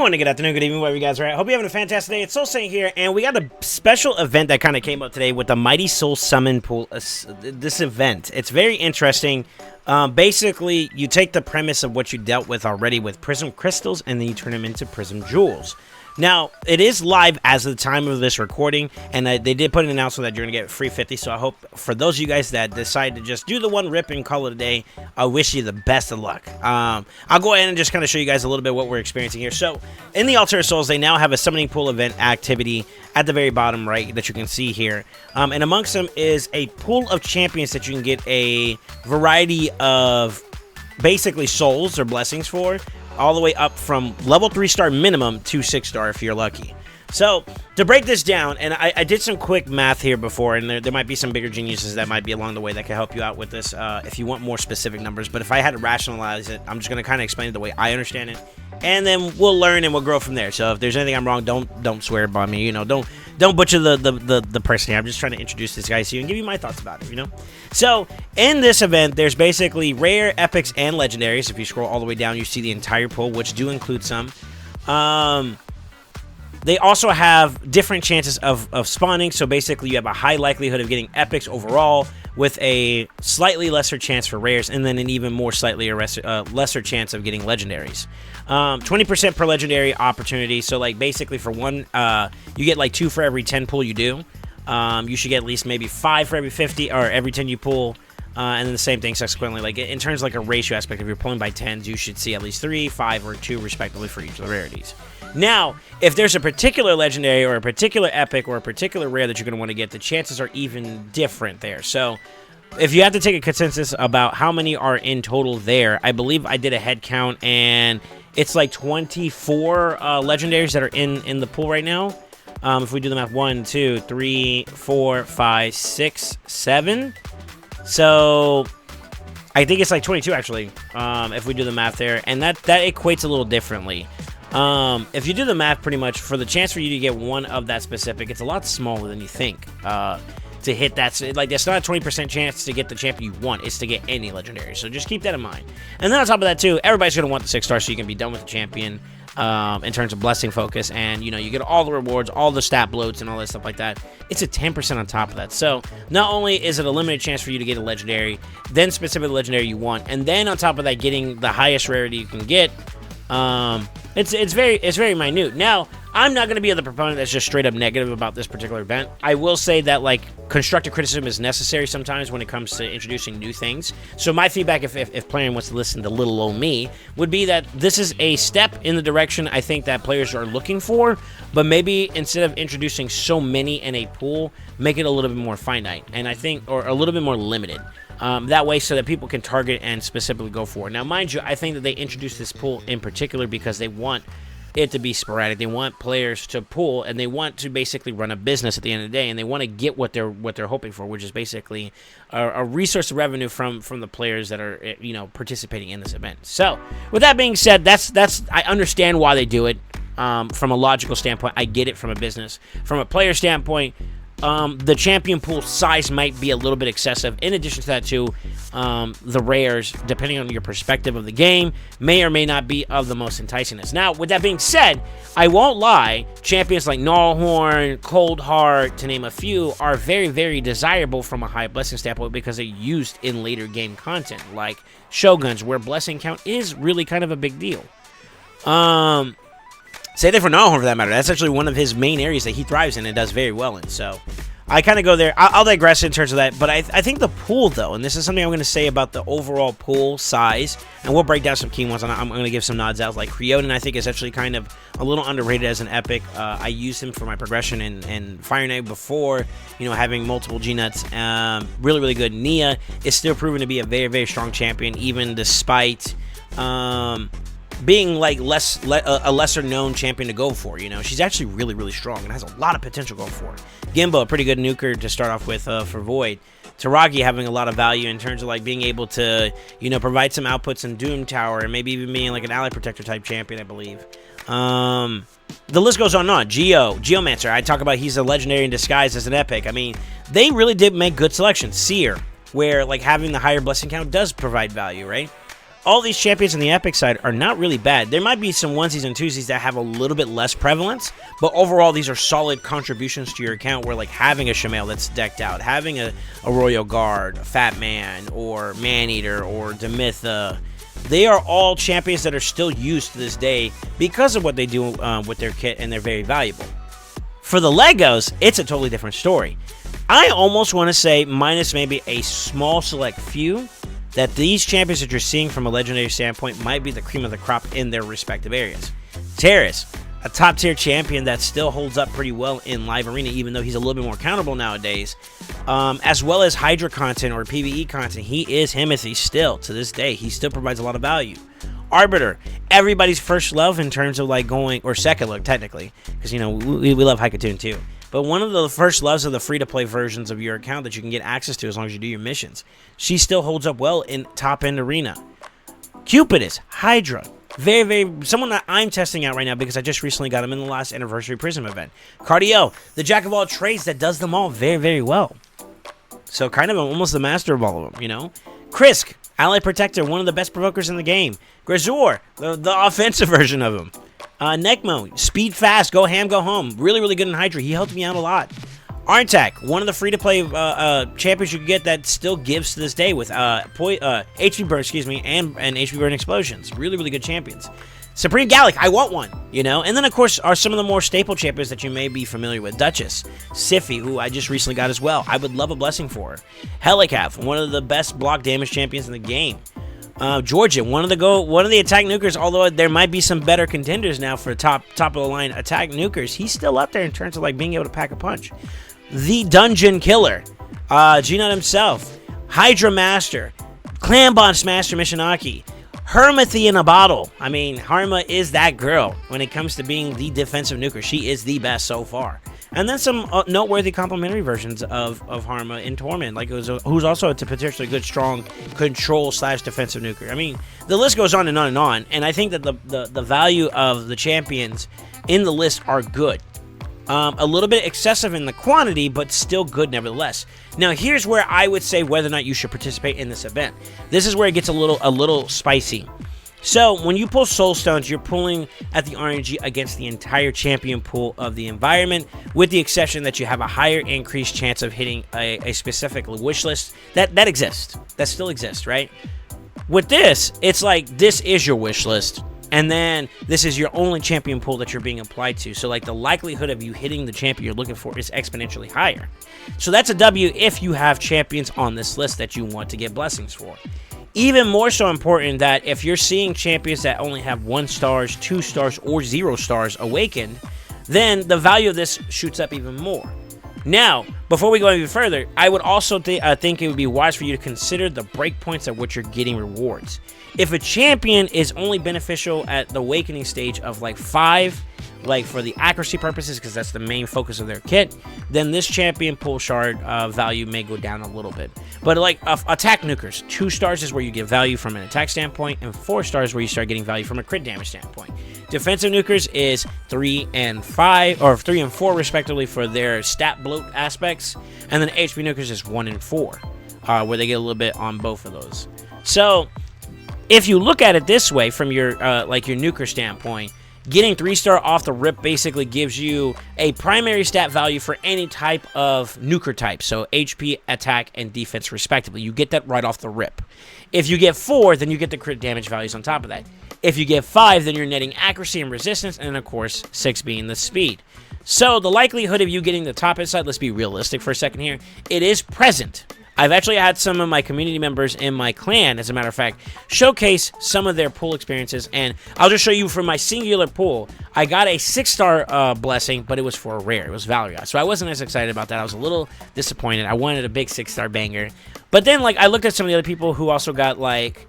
morning, good afternoon, good evening, wherever you guys are at. Hope you're having a fantastic day. It's SoulSaint here, and we got a special event that kind of came up today with the Mighty Soul Summon Pool. This event, it's very interesting. Basically, you take the premise of what you dealt with already with Prism Crystals, and then you turn them into Prism Jewels. Now, it is live as of the time of this recording, and they did put an announcement that you're going to get free 50, so I hope for those of you guys that decide to just do the one rip and call it a day, I wish you the best of luck. I'll go ahead and just kind of show you guys a little bit what we're experiencing here. So, in the Altar of Souls, they now have a Summoning Pool event activity at the very bottom right that you can see here. And amongst them is a pool of champions that you can get a variety of basically souls or blessings for, all the way up from level 3-star minimum to 6-star if you're lucky. So, to break this down, and I did some quick math here before, and there might be some bigger geniuses that might be along the way that can help you out with this if you want more specific numbers. But if I had to rationalize it, I'm just going to kind of explain it the way I understand it, and then we'll learn and we'll grow from there. So if there's anything I'm wrong, don't swear by me. You know, don't butcher the person here. I'm just trying to introduce this guy to you and give you my thoughts about it. You know. So in this event, there's basically rare, epics, and legendaries. If you scroll all the way down, you see the entire pool, which do include some. They also have different chances of spawning, so basically you have a high likelihood of getting epics overall with a slightly lesser chance for rares, and then an even more slightly lesser chance of getting legendaries. 20% per legendary opportunity, so like basically for one, you get like 2 for every 10 pull you do. You should get at least maybe 5 for every 50, or every 10 you pull. And then the same thing subsequently, like in terms of like a ratio aspect, if you're pulling by 10s, you should see at least 3, 5, or 2 respectively for each of the rarities. Now, if there's a particular legendary or a particular epic or a particular rare that you're going to want to get, the chances are even different there. So if you have to take a consensus about how many are in total there, I believe I did a head count, and it's like 24 legendaries that are in the pool right now. If we do the math, 1, 2, 3, 4, 5, 6, 7. So I think it's like 22 actually, if we do the math there, and that equates a little differently. If you do the math, pretty much for the chance for you to get one of that specific, it's a lot smaller than you think. To hit that, like, that's not a 20% chance to get the champion you want, it's to get any legendary, so just keep that in mind. And then on top of that too, everybody's going to want the 6-star so you can be done with the champion in terms of blessing focus, and you know, you get all the rewards, all the stat bloats, and all that stuff like that. It's a 10% on top of that, so not only is it a limited chance for you to get a legendary, then specifically the legendary you want, and then on top of that, getting the highest rarity you can get. It's very minute. Now, I'm not going to be the proponent that's just straight up negative about this particular event. I will say that, like, constructive criticism is necessary sometimes when it comes to introducing new things. So my feedback, if playing wants to listen to little old me, would be that this is a step in the direction I think that players are looking for, but maybe instead of introducing so many in a pool, make it a little bit more finite, and I think, or a little bit more limited. That way, so that people can target and specifically go for it. Now, mind you, I think that they introduced this pool in particular because they want it to be sporadic. They want players to pool, and they want to basically run a business at the end of the day, and they want to get what they're hoping for, which is basically a resource of revenue from the players that are, you know, participating in this event. So, with that being said, that's I understand why they do it. From a logical standpoint, I get it from a business. From a player standpoint, the champion pool size might be a little bit excessive. In addition to that, too, the rares, depending on your perspective of the game, may or may not be of the most enticingness. Now, with that being said, I won't lie, champions like Gnarlhorn, Coldheart, to name a few, are very, very desirable from a high blessing standpoint because they're used in later game content, like Shoguns, where blessing count is really kind of a big deal. Say that for Gnarlhorn, for that matter. That's actually one of his main areas that he thrives in and does very well in. So I kind of go there. I'll digress in terms of that. But I think the pool, though, and this is something I'm going to say about the overall pool size, and we'll break down some key ones. I'm going to give some nods out. Like Creoden, I think, is actually kind of a little underrated as an epic. I used him for my progression in Fire Knight before, you know, having multiple G-Nuts. Really, really good. Nia is still proven to be a very, very strong champion, even despite being like a lesser known champion to go for. You know, she's actually really, really strong and has a lot of potential going for it. Gimbo, a pretty good nuker to start off with for Void. Taragi having a lot of value in terms of like being able to, you know, provide some outputs in Doom Tower, and maybe even being like an ally protector type champion, I believe. The list goes on and on. Geomancer, I talk about he's a legendary in disguise as an epic. I mean, they really did make good selections. Seer, where like having the higher blessing count does provide value, right? all these champions on the epic side are not really bad. There might be some onesies and twosies that have a little bit less prevalence, but overall these are solid contributions to your account, where like having a Shamail that's decked out, having a Royal Guard, a Fat Man, or Maneater, or Demitha, they are all champions that are still used to this day because of what they do with their kit, and they're very valuable. For the Legos, it's a totally different story. I almost want to say, minus maybe a small select few, that these champions that you're seeing from a legendary standpoint might be the cream of the crop in their respective areas. Terrace, a top tier champion that still holds up pretty well in live arena, even though he's a little bit more countable nowadays, as well as Hydra content or PvE content. He is Himothy still to this day. He still provides a lot of value. Arbiter, everybody's first love in terms of like going, or second look technically, because you know we love Haikatoon too. But one of the first loves of the free-to-play versions of your account that you can get access to as long as you do your missions. She still holds up well in top-end arena. Cupidus, Hydra, someone that I'm testing out right now because I just recently got him in the last anniversary Prism event. Cardio, the jack of all trades that does them all very, very well. So kind of almost the master of all of them, you know. Krisk, Ally Protector, one of the best provokers in the game. Grazor, the offensive version of him. Necmo, speed fast, go ham, go home. Really, really good in Hydra. He helped me out a lot. Arntak, one of the free-to-play champions you can get that still gives to this day with HP burn, and HP burn explosions. Really, really good champions. Supreme Gallic, I want one, you know. And then, of course, are some of the more staple champions that you may be familiar with. Duchess, Siffy, who I just recently got as well. I would love a blessing for her. Helicav, one of the best block damage champions in the game. Georgia, one of the attack nukers, although there might be some better contenders now for top of the line attack nukers, he's still up there in terms of like being able to pack a punch. The Dungeon Killer, G-Nut himself, Hydra Master, Clan Boss Master Mishinaki, Hermithy in a bottle. I mean, Harma is that girl when it comes to being the defensive nuker. She is the best so far. And then some noteworthy complementary versions of Harma in Torment, like who's also a potentially good, strong control/defensive nuker. I mean, the list goes on and on and on, and I think that the value of the champions in the list are good. A little bit excessive in the quantity, but still good nevertheless. Now, here's where I would say whether or not you should participate in this event. This is where it gets a little spicy. So, when you pull Soul Stones, you're pulling at the RNG against the entire champion pool of the environment, with the exception that you have a higher increased chance of hitting a specific wish list that exists. That still exists, right? With this, it's like this is your wish list, and then this is your only champion pool that you're being applied to. So, like, the likelihood of you hitting the champion you're looking for is exponentially higher. So, that's a W if you have champions on this list that you want to get blessings for. Even more so important that if you're seeing champions that only have 1 stars, 2 stars, or 0 stars awakened, then the value of this shoots up even more. Now, before we go any further, I would also think it would be wise for you to consider the breakpoints at which you're getting rewards. If a champion is only beneficial at the awakening stage of like 5, like for the accuracy purposes, because that's the main focus of their kit, then this champion pool shard value may go down a little bit. But like attack nukers, 2 stars is where you get value from an attack standpoint, and 4 stars where you start getting value from a crit damage standpoint. Defensive nukers is 3 and 5, or 3 and 4 respectively for their stat bloat aspects, and then HP nukers is 1 and 4, where they get a little bit on both of those. So if you look at it this way from your like your nuker standpoint, getting 3-star off the rip basically gives you a primary stat value for any type of nuker type, so HP, attack, and defense respectively. You get that right off the rip. If you get 4, then you get the crit damage values on top of that. If you get 5, then you're netting accuracy and resistance, and of course 6 being the speed. So the likelihood of you getting the top inside, let's be realistic for a second here, it is present. I've actually had some of my community members in my clan, as a matter of fact, showcase some of their pool experiences, and I'll just show you from my singular pool. I got a 6-star blessing, but it was for a rare. It was Valeria, so I wasn't as excited about that. I was a little disappointed. I wanted a big 6-star banger, but then like I looked at some of the other people who also got like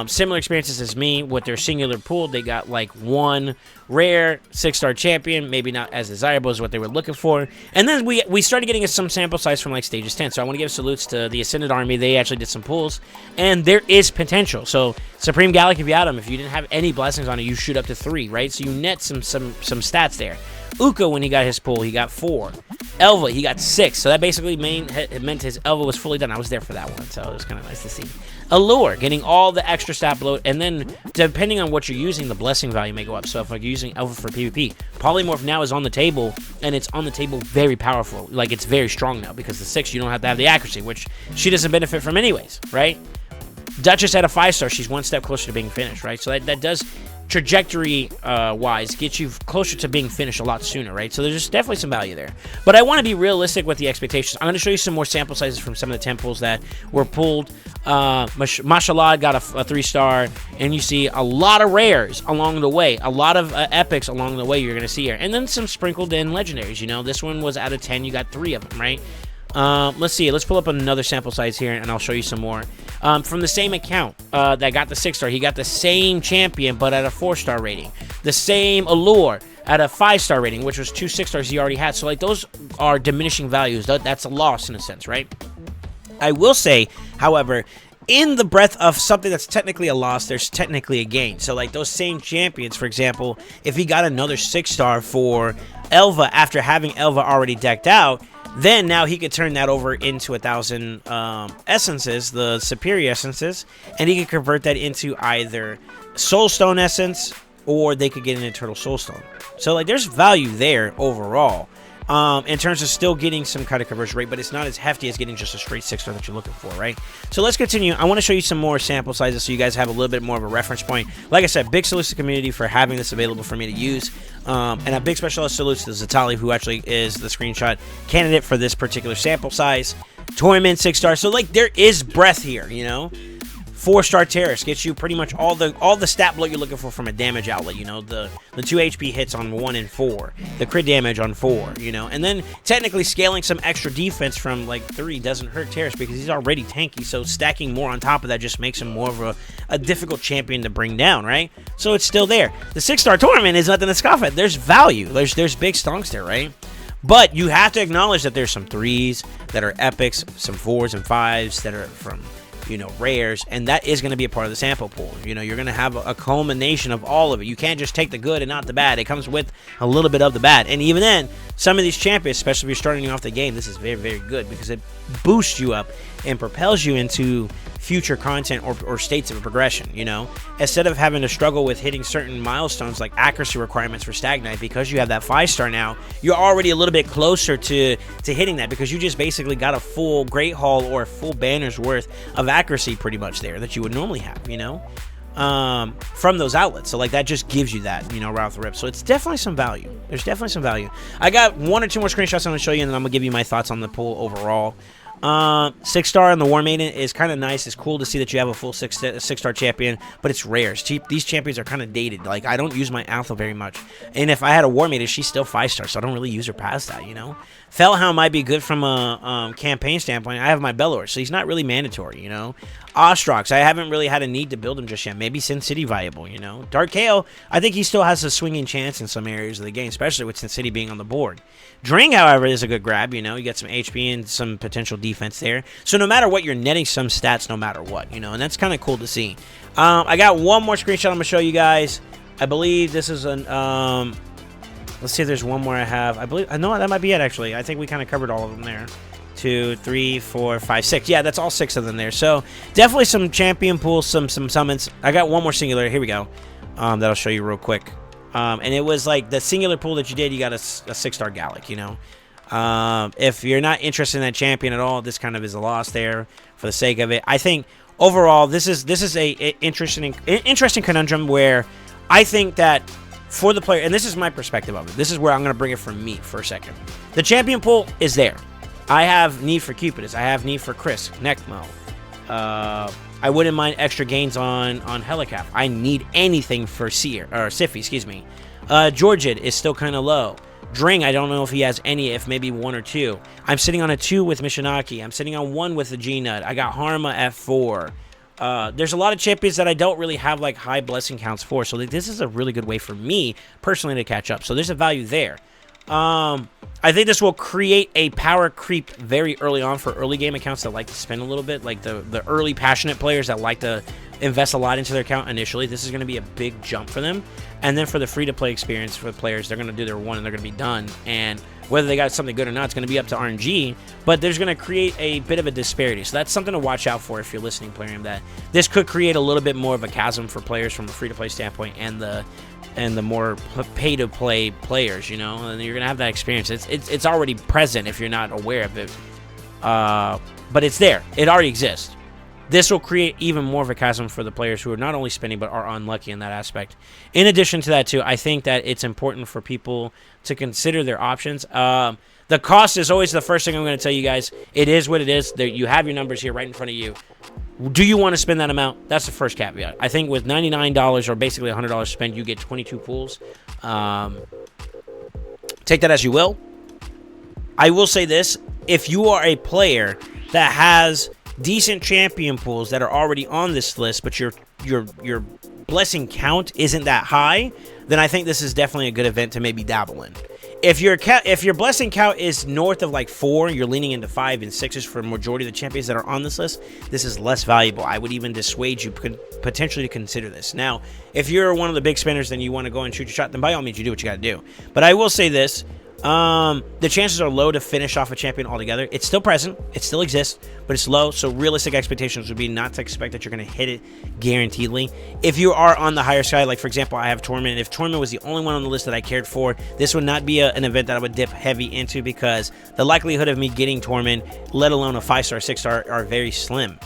similar experiences as me with their singular pool. They got like 1 rare 6-star champion, maybe not as desirable as what they were looking for. And then we started getting some sample size from like stages 10. So I want to give salutes to the Ascended Army. They actually did some pulls, and there is potential. So Supreme Gallic, if you had him, if you didn't have any blessings on it, you shoot up to 3, right? So you net some stats there. Uka, when he got his pull, he got 4. Elva, he got 6, so that basically meant his Elva was fully done. I was there for that one, so it was kind of nice to see. Allure, getting all the extra stat bloat, and then depending on what you're using, the blessing value may go up. So if you're using Elva for PvP, Polymorph now is on the table, and it's on the table very powerful. Like, it's very strong now, because the 6, you don't have to have the accuracy, which she doesn't benefit from anyways, right? Duchess at a 5-star, she's one step closer to being finished, right? So that does, trajectory wise, get you closer to being finished a lot sooner, right? So there's definitely some value there. But I want to be realistic with the expectations. I'm going to show you some more sample sizes from some of the temples that were pulled. Mashallah got a 3-star, and you see a lot of rares along the way, a lot of epics along the way you're going to see here, and then some sprinkled in legendaries. You know, this one was out of 10, you got 3 of them, right? Let's see. Let's pull up another sample size here, and I'll show you some more. From the same account that got the 6-star, he got the same champion, but at a 4-star rating. The same Allure at a 5-star rating, which was 2 6-stars he already had. So, like, those are diminishing values. That's a loss in a sense, right? I will say, however, in the breadth of something that's technically a loss, there's technically a gain. So, like, those same champions, for example, if he got another 6-star for Elva after having Elva already decked out, then now he could turn that over into 1,000 essences, the superior essences, and he could convert that into either Soulstone essence, or they could get an Eternal Soulstone. So, like, there's value there overall. In terms of still getting some kind of conversion rate, but it's not as hefty as getting just a straight 6-star that you're looking for, right? So let's continue. I want to show you some more sample sizes so you guys have a little bit more of a reference point. Like I said, big salutes to the community for having this available for me to use. And a big special salutes to Zatali, who actually is the screenshot candidate for this particular sample size. Torment 6-star. So, like, there is breadth here, you know? 4-star Terrace gets you pretty much all the stat bloat you're looking for from a damage outlet, you know, the 2 HP hits on 1 and 4, the crit damage on 4, you know, and then technically scaling some extra defense from like 3 doesn't hurt Terrace because he's already tanky, so stacking more on top of that just makes him more of a difficult champion to bring down, right? So it's still there. The 6-star Torment is nothing to scoff at. There's value. There's big stonks there, right? But you have to acknowledge that there's some 3s that are epics, some 4s and 5s that are from, you know, rares, and that is going to be a part of the sample pool. You know, you're going to have a culmination of all of it. You can't just take the good and not the bad. It comes with a little bit of the bad. And even then, some of these champions, especially if you're starting off the game, this is very, very good because it boosts you up and propels you into future content or states of progression, you know? Instead of having to struggle with hitting certain milestones like accuracy requirements for Stag Knight, because you have that 5-star now, you're already a little bit closer to hitting that because you just basically got a full Great Hall or a full banner's worth of accuracy pretty much there that you would normally have, you know? From those outlets. So, like, that just gives you that, you know, right off the rip. So it's definitely some value. There's definitely some value. I got 1 or 2 more screenshots I'm going to show you, and then I'm going to give you my thoughts on the pool overall. 6-star on the War Maiden is kind of nice. It's cool to see that you have a full 6-star champion, but it's rare. These champions are kind of dated. Like, I don't use my Alpha very much, and if I had a War Maiden, she's still 5-star, so I don't really use her past that, you know? Fellhound might be good from a campaign standpoint. I have my Belor, so he's not really mandatory, you know? Ostrox, I haven't really had a need to build him just yet. Maybe Sin City viable, you know? Dark Kael, I think he still has a swinging chance in some areas of the game, especially with Sin City being on the board. Dring, however, is a good grab, you know? You got some HP and some potential defense there. So no matter what, you're netting some stats no matter what, you know? And that's kind of cool to see. I got one more screenshot I'm going to show you guys. I believe this is an... let's see if there's one more I have. I believe... No, that might be it, actually. I think we kind of covered all of them there. 2, 3, 4, 5, 6. Yeah, that's all 6 of them there. So definitely some champion pools, some summons. I got one more singular. Here we go. That I'll show you real quick. And it was like the singular pool that you did. You got a 6-star Gallic. You know, if you're not interested in that champion at all, this kind of is a loss there for the sake of it. I think overall this is a interesting conundrum where I think that for the player, and this is my perspective of it. This is where I'm going to bring it from me for a second. The champion pool is there. I have need for Cupidus. I have need for Chris, Necmo. I wouldn't mind extra gains on Helicap. I need anything for Seer, or Siffy, excuse me. Georgid is still kind of low. Dring, I don't know if he has any, if maybe 1 or 2. I'm sitting on a 2 with Mishinaki. I'm sitting on 1 with the G-Nut. I got Harma at 4. There's a lot of champions that I don't really have like high blessing counts for. So this is a really good way for me personally to catch up. So there's a value there. I think this will create a power creep very early on for early game accounts that like to spend a little bit, like the early passionate players that like to invest a lot into their account initially. This is going to be a big jump for them. And then for the free-to-play experience for the players, they're going to do their one and they're going to be done. And whether they got something good or not, it's going to be up to RNG. But there's going to create a bit of a disparity. So that's something to watch out for if you're listening, Plarium, that this could create a little bit more of a chasm for players from a free-to-play standpoint and the more pay-to-play players, you know, and you're gonna have that experience. It's already present if you're not aware of it, but it's there. It already exists. This will create even more of a chasm for the players who are not only spending but are unlucky in that aspect. In addition to that, too, I think that it's important for people to consider their options. The cost is always the first thing I'm going to tell you guys. It is what it is. You have your numbers here right in front of you. Do you want to spend that amount? That's the first caveat. I think with $99 or basically $100 spent, you get 22 pools. Take that as you will. I will say this. If you are a player that has decent champion pools that are already on this list, but your blessing count isn't that high, then I think this is definitely a good event to maybe dabble in. If your blessing count is north of like 4, you're leaning into 5 and 6s for the majority of the champions that are on this list, this is less valuable. I would even dissuade you potentially to consider this. Now, if you're one of the big spenders and you want to go and shoot your shot, then by all means you do what you got to do. But I will say this. The chances are low to finish off a champion altogether. It's still present, it still exists, but it's low. So realistic expectations would be not to expect that you're going to hit it guaranteedly. If you are on the higher side, like for example, I have Torment. If Torment was the only one on the list that I cared for, this would not be an event that I would dip heavy into because the likelihood of me getting Torment, let alone a 5-star, 6-star, are very slim.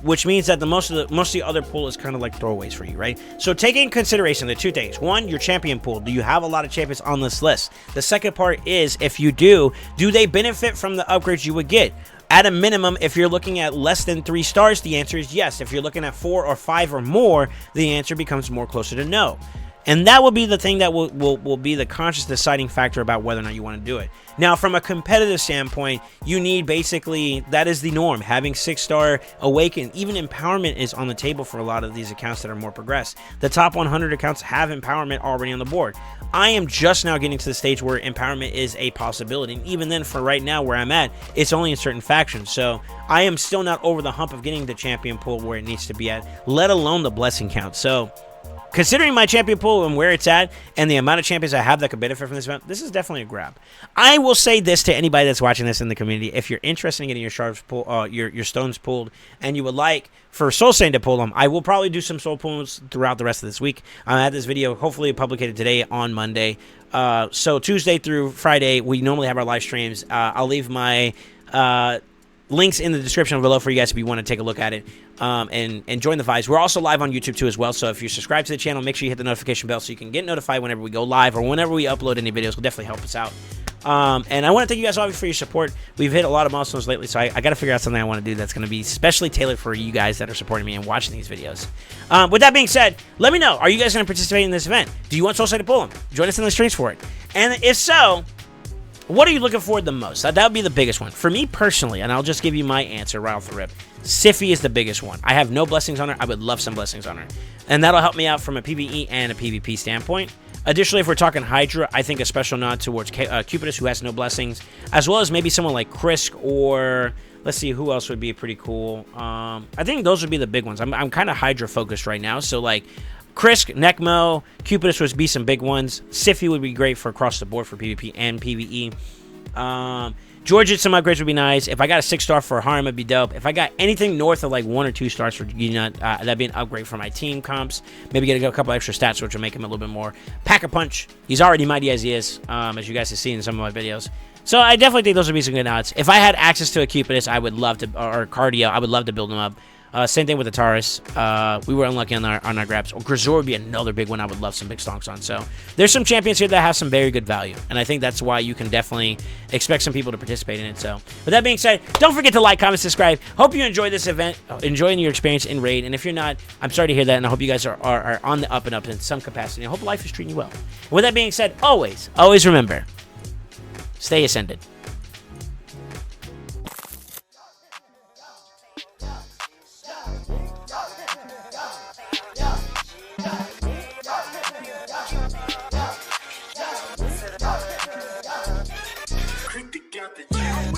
Which means that most of the other pool is kind of like throwaways for you, right? So take in consideration the two things. One, your champion pool. Do you have a lot of champions on this list? The second part is, if you do they benefit from the upgrades you would get? At a minimum, if you're looking at less than 3 stars, the answer is yes. If you're looking at 4 or 5 or more, the answer becomes more closer to no. And that will be the thing that will be the conscious deciding factor about whether or not you want to do it. Now, from a competitive standpoint, you need basically, that is the norm. Having 6-star Awaken, even Empowerment is on the table for a lot of these accounts that are more progressed. The top 100 accounts have Empowerment already on the board. I am just now getting to the stage where Empowerment is a possibility. And even then, for right now where I'm at, it's only in certain factions. So I am still not over the hump of getting the champion pool where it needs to be at, let alone the blessing count. So considering my champion pool and where it's at and the amount of champions I have that could benefit from this event, this is definitely a grab. I will say this to anybody that's watching this in the community. If you're interested in getting your shards your stones pulled and you would like for SoulSaint to pull them, I will probably do some soul pulls throughout the rest of this week. I had this video hopefully publicated today on Monday. So Tuesday through Friday, we normally have our live streams. I'll leave my links in the description below for you guys if you want to take a look at it and join the vibes. We're also live on YouTube too as well, so if you're subscribed to the channel, make sure you hit the notification bell so you can get notified whenever we go live or whenever we upload any videos. Will definitely help us out. And I want to thank you guys all for your support. We've hit a lot of milestones lately, so I got to figure out something I want to do that's going to be specially tailored for you guys that are supporting me and watching these videos. With that being said, let me know, are you guys going to participate in this event? Do you want SoulSaint to pull them? Join us in the streams for it. And if so, what are you looking for the most? That would be the biggest one. For me personally, and I'll just give you my answer right off the rip, Sify is the biggest one. I have no blessings on her. I would love some blessings on her. And that'll help me out from a PvE and a PvP standpoint. Additionally, if we're talking Hydra, I think a special nod towards Cupidus, who has no blessings, as well as maybe someone like Krisk, or let's see, who else would be pretty cool. I think those would be the big ones. I'm kind of Hydra focused right now, so like Krisk, Necmo, Cupidus would be some big ones. Sify would be great for across the board for PvP and PvE. Georgette, some upgrades would be nice. If I got a 6-star for Harm, it'd be dope. If I got anything north of like 1 or 2 stars for Unit, that'd be an upgrade for my team comps. Maybe get a couple extra stats, which will make him a little bit more Pack-a-Punch. He's already mighty as he is, as you guys have seen in some of my videos. So I definitely think those would be some good odds. If I had access to a Cupidus, I would love to, or Cardio, I would love to build him up. Same thing with the Taurus. We were unlucky on our grabs. Or Grisor would be another big one I would love some big stonks on. So there's some champions here that have some very good value. And I think that's why you can definitely expect some people to participate in it. So with that being said, don't forget to like, comment, subscribe. Hope you enjoy this event, enjoying your experience in Raid. And if you're not, I'm sorry to hear that. And I hope you guys are on the up and up in some capacity. I hope life is treating you well. And with that being said, always remember, stay ascended. Click together, yeah.